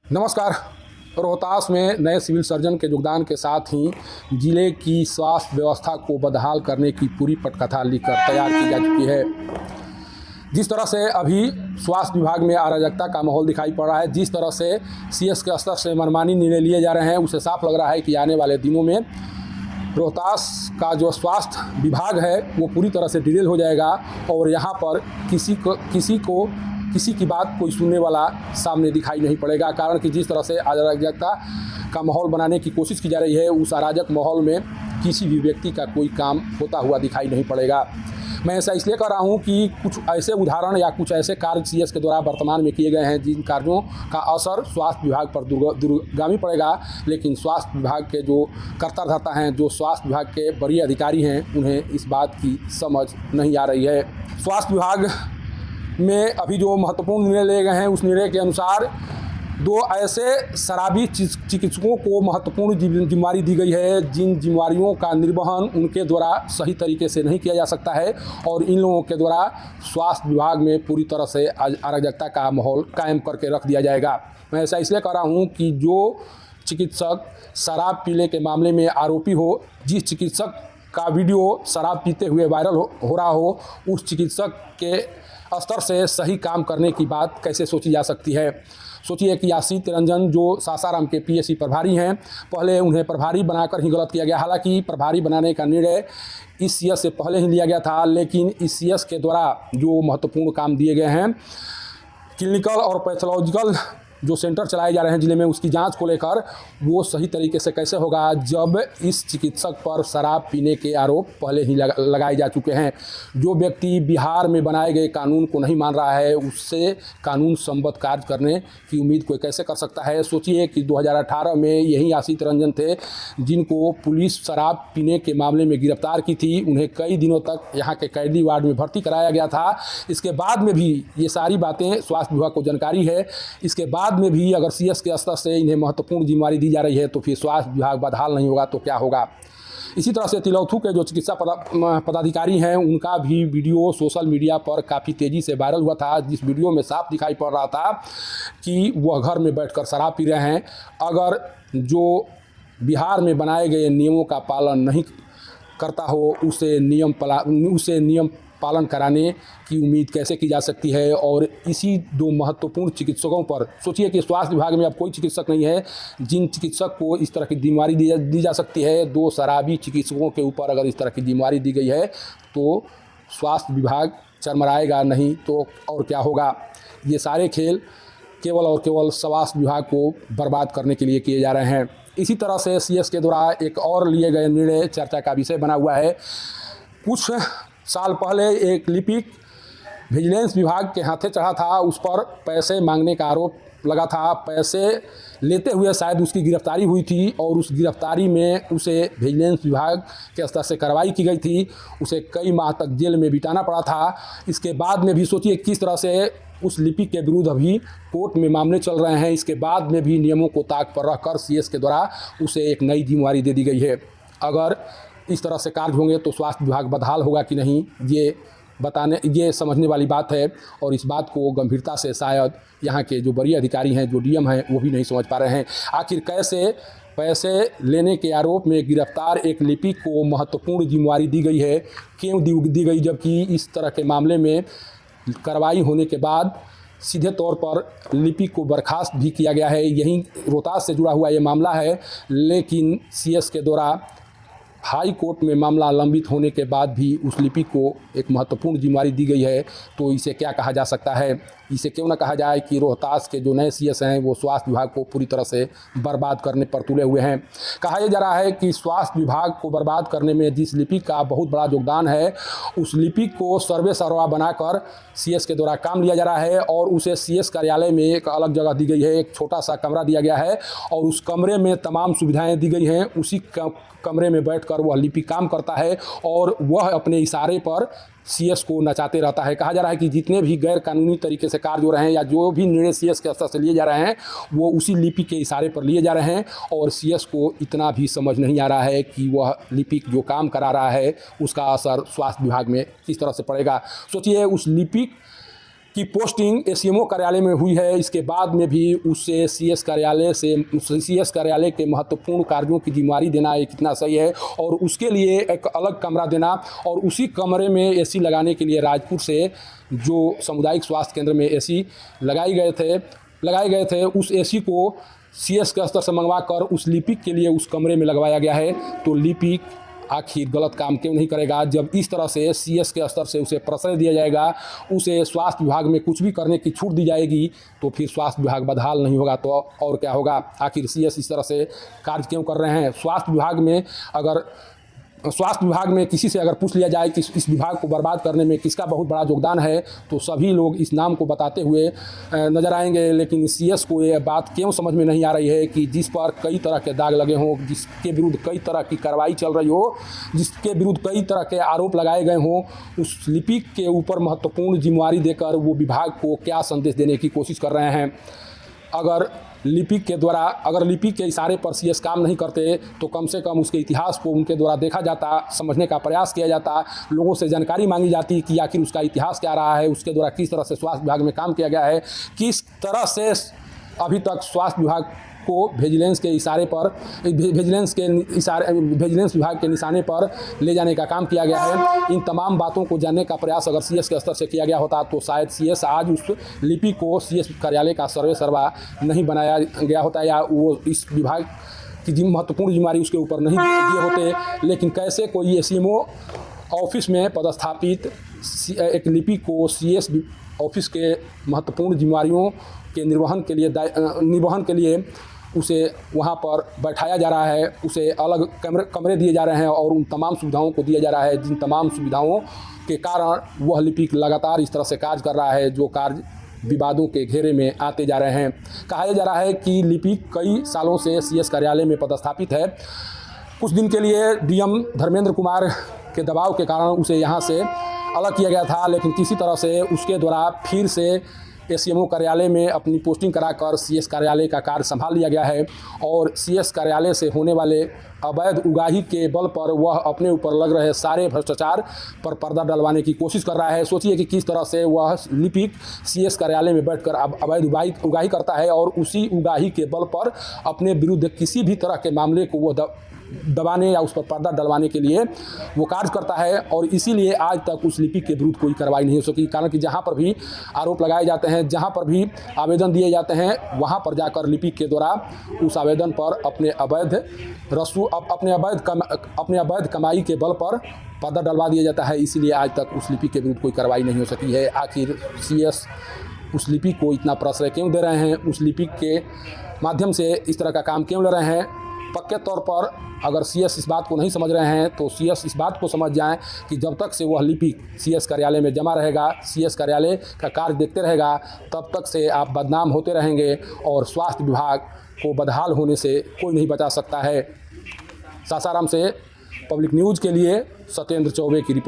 नमस्कार। रोहतास में नए सिविल सर्जन के योगदान के साथ ही जिले की स्वास्थ्य व्यवस्था को बदहाल करने की पूरी पटकथा लिखकर तैयार की जा चुकी है। जिस तरह से अभी स्वास्थ्य विभाग में अराजकता का माहौल दिखाई पड़ रहा है, जिस तरह से सीएस के स्तर से मनमानी निर्णय लिए जा रहे हैं, उसे साफ लग रहा है कि आने वाले दिनों में रोहतास का जो स्वास्थ्य विभाग है वो पूरी तरह से डिरेल हो जाएगा और यहाँ पर किसी की बात कोई सुनने वाला सामने दिखाई नहीं पड़ेगा। कारण कि जिस तरह से अराजकता का माहौल बनाने की कोशिश की जा रही है, उस अराजक माहौल में किसी भी व्यक्ति का कोई काम होता हुआ दिखाई नहीं पड़ेगा। मैं ऐसा इसलिए कर रहा हूं कि कुछ ऐसे उदाहरण या कुछ ऐसे कार्य सीएस के द्वारा वर्तमान में किए गए हैं जिन कार्यों का असर स्वास्थ्य विभाग पर दूरगामी पड़ेगा, लेकिन स्वास्थ्य विभाग के जो कर्ता धर्ता हैं, जो स्वास्थ्य विभाग के वरीय अधिकारी हैं, उन्हें इस बात की समझ नहीं आ रही है। स्वास्थ्य विभाग में अभी जो महत्वपूर्ण निर्णय लिए गए हैं, उस निर्णय के अनुसार दो ऐसे शराबी चिकित्सकों को महत्वपूर्ण जिम्मेदारी दी गई है जिन जिम्मेदारियों का निर्वहन उनके द्वारा सही तरीके से नहीं किया जा सकता है और इन लोगों के द्वारा स्वास्थ्य विभाग में पूरी तरह से अराजकता का माहौल कायम करके रख दिया जाएगा। मैं ऐसा इसलिए कर रहा हूँ कि जो चिकित्सक शराब पीने के मामले में आरोपी हो, जिस चिकित्सक का वीडियो शराब पीते हुए वायरल हो रहा हो, उस चिकित्सक के स्तर से सही काम करने की बात कैसे सोची जा सकती है। सोचिए कि आशीष रंजन जो सासाराम के पीएससी प्रभारी हैं, पहले उन्हें प्रभारी बनाकर ही गलत किया गया। हालांकि प्रभारी बनाने का निर्णय इस सीएस से पहले ही लिया गया था, लेकिन इस सीएस के द्वारा जो महत्वपूर्ण काम दिए गए हैं, क्लिनिकल और पैथोलॉजिकल जो सेंटर चलाए जा रहे हैं जिले में, उसकी जांच को लेकर वो सही तरीके से कैसे होगा जब इस चिकित्सक पर शराब पीने के आरोप पहले ही लगाए जा चुके हैं। जो व्यक्ति बिहार में बनाए गए कानून को नहीं मान रहा है, उससे कानून संबद्ध कार्य करने की उम्मीद कोई कैसे कर सकता है। सोचिए कि 2018 में यही आशीष रंजन थे जिनको पुलिस शराब पीने के मामले में गिरफ्तार की थी। उन्हें कई दिनों तक यहाँ के कैदी वार्ड में भर्ती कराया गया था। इसके बाद में भी ये सारी बातें स्वास्थ्य विभाग को जानकारी है। इसके बाद में भी अगर सीएस के स्तर से इन्हें महत्वपूर्ण जिम्मेदारी दी जा रही है तो फिर स्वास्थ्य विभाग बदहाल नहीं होगा तो क्या होगा। इसी तरह से तिलौथू के जो चिकित्सा पदाधिकारी हैं, उनका भी वीडियो सोशल मीडिया पर काफ़ी तेज़ी से वायरल हुआ था, जिस वीडियो में साफ दिखाई पड़ रहा था कि वह घर में बैठकर शराब पी रहे हैं। अगर जो बिहार में बनाए गए नियमों का पालन नहीं करता हो, उसे नियम पालन कराने की उम्मीद कैसे की जा सकती है। और इसी दो महत्वपूर्ण चिकित्सकों पर सोचिए कि स्वास्थ्य विभाग में अब कोई चिकित्सक नहीं है जिन चिकित्सक को इस तरह की जिम्मेदारी दी जा सकती है। दो शराबी चिकित्सकों के ऊपर अगर इस तरह की जिम्मेदारी दी गई है तो स्वास्थ्य विभाग चरमराएगा नहीं तो और क्या होगा। ये सारे खेल केवल और केवल स्वास्थ्य विभाग को बर्बाद करने के लिए किए जा रहे हैं। इसी तरह से सीएस के द्वारा एक और लिए गए निर्णय चर्चा का विषय बना हुआ है। कुछ साल पहले एक लिपिक विजिलेंस विभाग के हाथे चढ़ा था, उस पर पैसे मांगने का आरोप लगा था। पैसे लेते हुए शायद उसकी गिरफ्तारी हुई थी और उस गिरफ्तारी में उसे विजिलेंस विभाग के स्तर से कार्रवाई की गई थी। उसे कई माह तक जेल में बिताना पड़ा था। इसके बाद में भी सोचिए किस तरह से उस लिपिक के विरुद्ध अभी कोर्ट में मामले चल रहे हैं। इसके बाद में भी नियमों को ताक पर रखकर सीएस के द्वारा उसे एक नई जिम्मेदारी दे दी गई है। अगर इस तरह से कार्य होंगे तो स्वास्थ्य विभाग बदहाल होगा कि नहीं, ये समझने वाली बात है। और इस बात को गंभीरता से शायद यहाँ के जो वरीय अधिकारी हैं, जो डीएम हैं, वो भी नहीं समझ पा रहे हैं। आखिर कैसे पैसे लेने के आरोप में गिरफ्तार एक लिपिक को महत्वपूर्ण जिम्मेदारी दी गई है, क्यों दी गई, जबकि इस तरह के मामले में कार्रवाई होने के बाद सीधे तौर पर लिपिक को बर्खास्त भी किया गया है। यही रोहतास से जुड़ा हुआ ये मामला है, लेकिन सीएस के द्वारा हाई कोर्ट में मामला लंबित होने के बाद भी उस लिपिक को एक महत्वपूर्ण जिम्मेदारी दी गई है। तो इसे क्या कहा जा सकता है। इसे क्यों ना कहा जाए कि रोहतास के जो नए सीएस हैं वो स्वास्थ्य विभाग को पूरी तरह से बर्बाद करने पर तुले हुए हैं। कहा यह जा रहा है कि स्वास्थ्य विभाग को बर्बाद करने में जिस लिपिक का बहुत बड़ा योगदान है, उस लिपिक को सर्वे सर्वा बनाकर सीएस के द्वारा काम लिया जा रहा है और उसे सीएस कार्यालय में एक अलग जगह दी गई है, एक छोटा सा कमरा दिया गया है और उस कमरे में तमाम सुविधाएं दी गई हैं। उसी कमरे में बैठकर वह लिपिक काम करता है और वह अपने इशारे पर सीएस को नचाते रहता है। कहा जा रहा है कि जितने भी गैर कानूनी तरीके से कार्य हो रहे हैं या जो भी निर्णय सीएस के स्तर से लिए जा रहे हैं, वो उसी लिपिक के इशारे पर लिए जा रहे हैं और सीएस को इतना भी समझ नहीं आ रहा है कि वह लिपिक जो काम करा रहा है उसका असर स्वास्थ्य विभाग में किस तरह से पड़ेगा। सोचिए उस लिपिक की पोस्टिंग एसीएमओ कार्यालय में हुई है, इसके बाद में भी उसे सीएस कार्यालय के महत्वपूर्ण कार्यों की जिम्मेदारी देना ये कितना सही है, और उसके लिए एक अलग कमरा देना, और उसी कमरे में एसी लगाने के लिए राजपुर से जो सामुदायिक स्वास्थ्य केंद्र में एसी लगाए गए थे उस एसी को सीएस के स्तर से मंगवा कर उस लिपिक के लिए उस कमरे में लगवाया गया है। तो लिपिक आखिर गलत काम क्यों नहीं करेगा? जब इस तरह से सीएस के स्तर से उसे प्रश्रय दिया जाएगा, उसे स्वास्थ्य विभाग में कुछ भी करने की छूट दी जाएगी, तो फिर स्वास्थ्य विभाग बदहाल नहीं होगा तो और क्या होगा? आखिर सीएस इस तरह से कार्य क्यों कर रहे हैं? स्वास्थ्य विभाग में किसी से अगर पूछ लिया जाए कि इस विभाग को बर्बाद करने में किसका बहुत बड़ा योगदान है, तो सभी लोग इस नाम को बताते हुए नजर आएंगे। लेकिन सीएस को ये बात क्यों समझ में नहीं आ रही है कि जिस पर कई तरह के दाग लगे हों, जिसके विरुद्ध कई तरह की कार्रवाई चल रही हो, जिसके विरुद्ध कई तरह के आरोप लगाए गए हों, उस लिपिक के ऊपर महत्वपूर्ण जिम्मेदारी देकर वो विभाग को क्या संदेश देने की कोशिश कर रहे हैं? अगर लिपिक के इशारे पर सीएस काम नहीं करते तो कम से कम उसके इतिहास को उनके द्वारा देखा जाता, समझने का प्रयास किया जाता, लोगों से जानकारी मांगी जाती कि आखिर उसका इतिहास क्या रहा है, उसके द्वारा किस तरह से स्वास्थ्य विभाग में काम किया गया है, किस तरह से अभी तक स्वास्थ्य विभाग को विजिलेंस विभाग के निशाने पर ले जाने का काम किया गया है। इन तमाम बातों को जानने का प्रयास अगर सीएस के स्तर से किया गया होता तो शायद सीएस आज उस लिपि को सीएस कार्यालय का सर्वा नहीं बनाया गया होता, या वो इस विभाग की महत्वपूर्ण जिम्मेदारी उसके ऊपर नहीं दिए होते। लेकिन कैसे कोई एसीएमओ ऑफिस में पदस्थापित एक लिपि को सीएस ऑफिस के महत्वपूर्ण जिम्मेदारियों के निर्वहन के लिए उसे वहाँ पर बैठाया जा रहा है, उसे अलग कमरे दिए जा रहे हैं और उन तमाम सुविधाओं को दिया जा रहा है जिन तमाम सुविधाओं के कारण वह लिपिक लगातार इस तरह से कार्य कर रहा है जो कार्य विवादों के घेरे में आते जा रहे हैं। कहा जा रहा है कि लिपिक कई सालों से सीएस कार्यालय में पदस्थापित है। कुछ दिन के लिए डीएम धर्मेंद्र कुमार के दबाव के कारण उसे यहाँ से अलग किया गया था, लेकिन किसी तरह से उसके द्वारा फिर से एसीएमओ कार्यालय में अपनी पोस्टिंग कराकर सीएस कार्यालय का कार्य संभाल लिया गया है, और सीएस कार्यालय से होने वाले अवैध उगाही के बल पर वह अपने ऊपर लग रहे सारे भ्रष्टाचार पर पर्दा डलवाने की कोशिश कर रहा है। सोचिए कि किस तरह से वह लिपिक सीएस कार्यालय में बैठकर अवैध उगाही करता है और उसी उगाही के बल पर अपने विरुद्ध किसी भी तरह के मामले को वह दबाने या उस पर पर्दा डलवाने के लिए वो कार्य करता है। और इसीलिए आज तक उस लिपिक के विरुद्ध कोई कार्रवाई नहीं हो सकी, कारण कि जहाँ पर भी आरोप लगाए जाते हैं, जहाँ पर भी आवेदन दिए जाते हैं, वहाँ पर जाकर लिपिक के द्वारा उस आवेदन पर अपने अवैध कमाई के बल पर पर्दा डलवा दिया जाता है। इसीलिए आज तक उस लिपिक के विरुद्ध कोई कार्रवाई नहीं हो सकी है। आखिर सीएस उस लिपिक को इतना प्रश्रय क्यों दे रहे हैं? उस लिपिक के माध्यम से इस तरह का काम क्यों ले रहे हैं? पक्के तौर पर अगर सीएस इस बात को नहीं समझ रहे हैं तो सीएस इस बात को समझ जाएं कि जब तक से वह लिपिक सीएस कार्यालय में जमा रहेगा, सीएस कार्यालय का कार्य देखते रहेगा, तब तक से आप बदनाम होते रहेंगे और स्वास्थ्य विभाग को बदहाल होने से कोई नहीं बचा सकता है। सासाराम से पब्लिक न्यूज़ के लिए सत्येंद्र चौबे की रिपोर्ट।